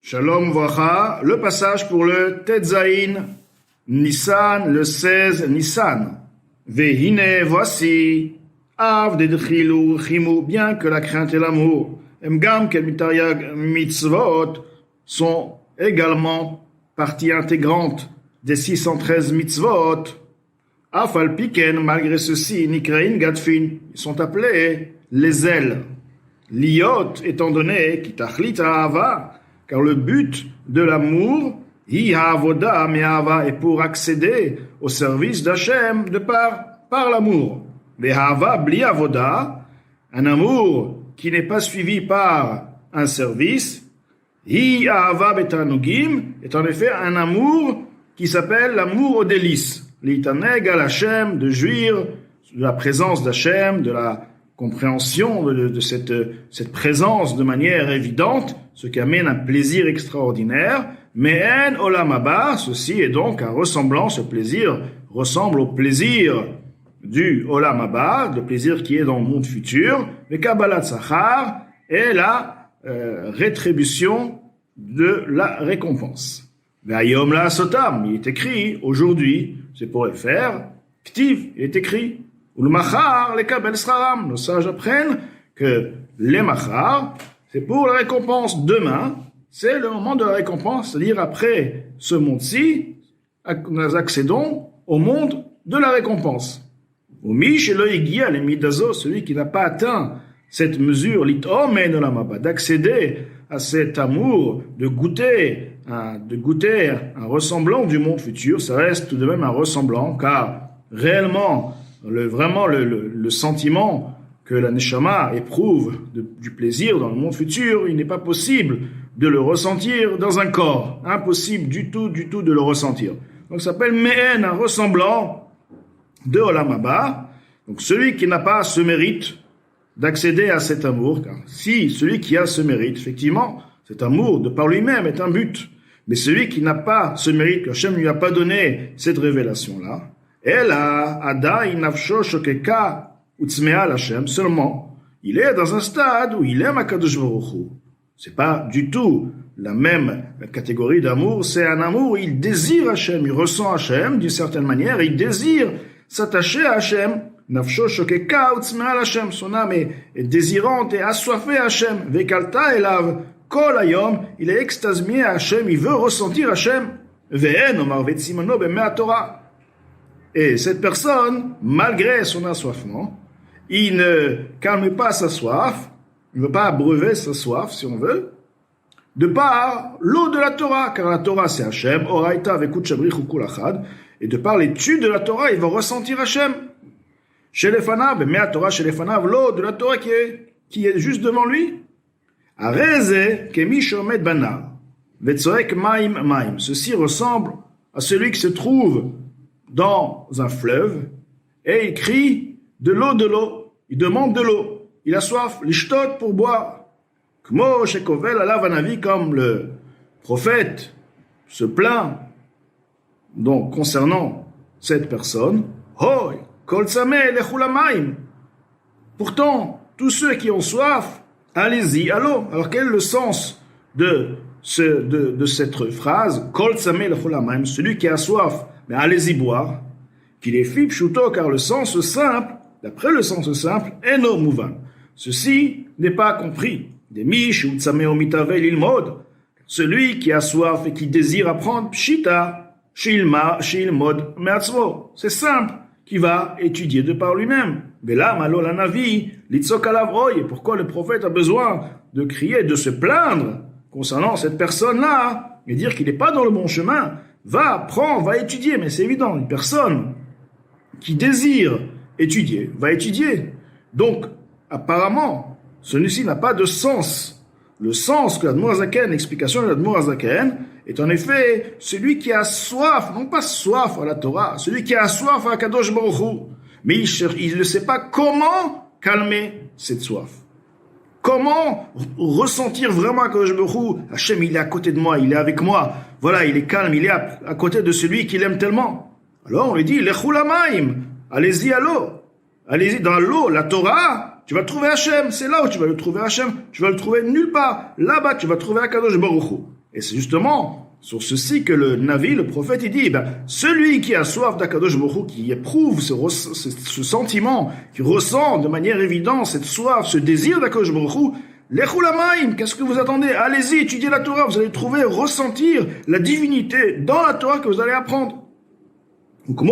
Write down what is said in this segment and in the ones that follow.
Shalom Vracha, le passage pour le Tetzaïn Nissan, le 16 Nissan. Vehine, voici, Av dedchilou chimou, bien que la crainte et l'amour, Emgam kel mitariag mitzvot, sont également partie intégrante des 613 mitzvot. Afal piken, malgré ceci, nikrein gadfin, ils sont appelés les ailes. Liot, étant donné, kitachlit ha'ava, car le but de l'amour, hi ha'avoda me'ava, est pour accéder au service d'Hachem par l'amour. Ve'hava bli avoda, un amour qui n'est pas suivi par un service, hi ha'ava betanugim, est en effet un amour qui s'appelle l'amour aux délices. L'itaneg al Hachem, de jouir de la présence d'Hachem, de la compréhension de cette présence de manière évidente, ce qui amène un plaisir extraordinaire. Mais en olam haba, ceci est donc un ressemblant, ce plaisir ressemble au plaisir du olam haba, le plaisir qui est dans le monde futur, le kabbalat sachar est la rétribution de la récompense. Ve'ayom la sotam, il est écrit aujourd'hui, c'est pour le faire, ktiv, il est écrit. Ou le machar, les kabel sraram. Nos sages apprennent que les machar, c'est pour la récompense. Demain, c'est le moment de la récompense, c'est-à-dire après ce monde-ci, nous accédons au monde de la récompense. Au mish et l'oïgia, les midazo, celui qui n'a pas atteint cette mesure, l'itomen olamaba, d'accéder à cet amour, de goûter un ressemblant du monde futur, ça reste tout de même un ressemblant, car réellement, le sentiment que la neshama éprouve du plaisir dans le monde futur, il n'est pas possible de le ressentir dans un corps. Impossible du tout de le ressentir. Donc ça s'appelle Me'en, un ressemblant de Olam Haba. Donc celui qui n'a pas ce mérite d'accéder à cet amour, car si celui qui a ce mérite, effectivement, cet amour de par lui-même est un but. Mais celui qui n'a pas ce mérite, que Hachem ne lui a pas donné cette révélation-là, seulement, il est dans un stade où il aime Akadosh Baruch Hu. C'est pas du tout la même catégorie d'amour, c'est un amour où il désire Hachem, il ressent Hachem d'une certaine manière, il désire s'attacher à Hachem. Nafsho shokeka utzmea Hachem, son âme est désirante et assoiffée à Hachem. Vekalta elav kol hayom, il est extasié à Hachem, il veut ressentir Hachem. Ve'en omar vetzimono b'mea Torah. Et cette personne, malgré son assoiffement, il ne calme pas sa soif, il ne veut pas abreuver sa soif, si on veut, de par l'eau de la Torah, car la Torah c'est Hachem, Oraita vekut shabrich ukul achad, et de par l'étude de la Torah, il va ressentir Hachem. Chez les fanav, mais la Torah chez les fanav, l'eau de la Torah qui est juste devant lui. Areze kemi shomed banar, vetzoek maim maim. Ceci ressemble à celui qui se trouve dans un fleuve, et il crie de l'eau, il demande de l'eau, il a soif, l'ishtot pour boire. Kmo shekovel alav hanavi, comme le prophète se plaint, donc concernant cette personne, Hoy, kol tzameh lechu lamaim. Pourtant, tous ceux qui ont soif, allez-y à l'eau. Alors quel est le sens de cette phrase, kol tzameh lechu lamaim, celui qui a soif, mais allez-y boire, qu'il est fi pshuto, car le sens simple, d'après le sens simple, eno mouvan. Ceci n'est pas compris. Demi shu tzameh mitave lilmod, celui qui a soif et qui désire apprendre, pshita, shilmod me'atzmo. C'est simple, qui va étudier de par lui-même. Vela malo la navi, litzok alavroy. Et pourquoi le prophète a besoin de crier, de se plaindre concernant cette personne-là, et dire qu'il n'est pas dans le bon chemin? Va apprendre, va étudier, mais c'est évident, une personne qui désire étudier, va étudier. Donc, apparemment, celui-ci n'a pas de sens. Le sens que l'Admour HaZaken, l'explication de l'Admour HaZaken, est en effet celui qui a soif, non pas soif à la Torah, celui qui a soif à Kadosh Baruch Hu, mais il ne sait pas comment calmer cette soif. Comment ressentir vraiment Akadosh Baruch Hu? Hachem, il est à côté de moi, il est avec moi. Voilà, il est calme, il est à côté de celui qu'il aime tellement. Alors on lui dit, Lechu lamaim, allez-y à l'eau. Allez-y dans l'eau, la Torah, tu vas trouver Hachem. C'est là où tu vas le trouver Hachem. Tu vas le trouver nulle part. Là-bas, tu vas trouver Akadosh Baruch Hu. Et c'est justement sur ceci que le Navi, le prophète, il dit, celui qui a soif d'Akadosh Baruch Hu, qui éprouve ce sentiment, qui ressent de manière évidente cette soif, ce désir d'Akadosh Baruch Hu, Lechou lamaim, qu'est-ce que vous attendez? Allez-y, étudiez la Torah, vous allez trouver, ressentir la divinité dans la Torah que vous allez apprendre. Ou comme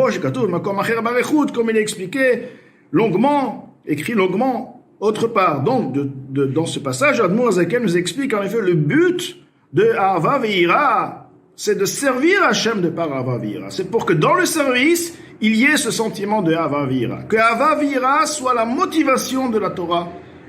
il est expliqué longuement, écrit longuement, autre part. Donc, dans ce passage, Admor Azaken nous explique en effet le but de Ahava Ve'ira, c'est de servir Hachem de par Ahava Ve'ira. C'est pour que dans le service, il y ait ce sentiment de Ahava Ve'ira. Que Ahava Ve'ira soit la motivation de la Torah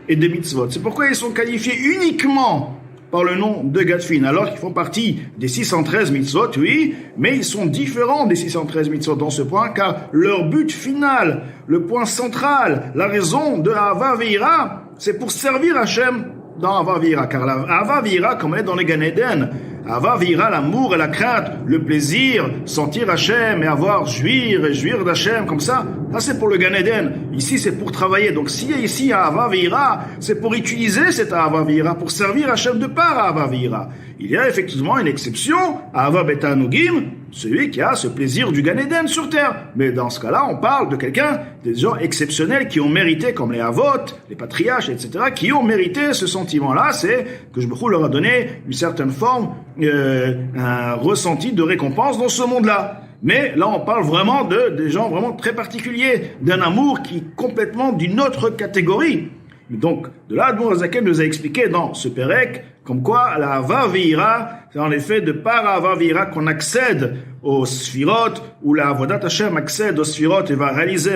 et des mitzvot. C'est pourquoi ils sont qualifiés uniquement par le nom de Gadfin, alors qu'ils font partie des 613 mitzvot, oui, mais ils sont différents des 613 mitzvot dans ce point, car leur but final, le point central, la raison de Ahava Ve'ira, c'est pour servir Hachem dans Ahava Ve'ira, car la Ahava Ve'ira, comme elle est dans les Gan Eden, Ahava Ve'ira, l'amour et la crainte, le plaisir, sentir Hachem et jouir d'Hachem, comme ça c'est pour le Gan Eden. Ici, c'est pour travailler. Donc, s'il y a ici Ahava Ve'ira, c'est pour utiliser cette Ahava Ve'ira, pour servir Hachem de par Ahava Ve'ira. Il y a effectivement une exception, Ahava Betanugim, celui qui a ce plaisir du Gan Eden sur terre. Mais dans ce cas-là, on parle de quelqu'un, des gens exceptionnels qui ont mérité, comme les Avot, les patriarches, etc., qui ont mérité ce sentiment-là. C'est que je leur a donné une certaine forme, un ressenti de récompense dans ce monde-là. Mais là, on parle vraiment des gens vraiment très particuliers, d'un amour qui est complètement d'une autre catégorie. Donc, de là, Admor Azaken nous a expliqué dans ce Pérec, comme quoi la Ahava Ve'ira, c'est en effet de par Ahava Ve'ira qu'on accède aux Sphirot, où la Avodat Hashem accède aux Sphirot et va réaliser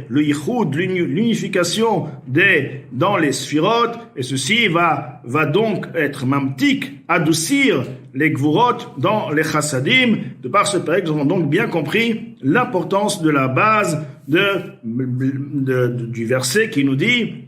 le Yichud, l'unification dans les Sphirot, et ceci va donc être mamtik, adoucir les Gvurot dans les Chassadim. De par ce Pérec, nous avons donc bien compris l'importance de la base du verset qui nous dit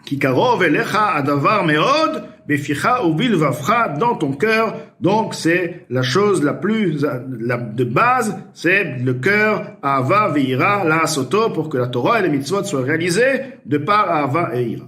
Ki karov elecha adavar meod beficha ubilvavcha, dans ton cœur. Donc c'est la chose de base, c'est le cœur, Ahava Ve'ira la soto, pour que la Torah et les mitzvot soient réalisées de par Ahava et Ira.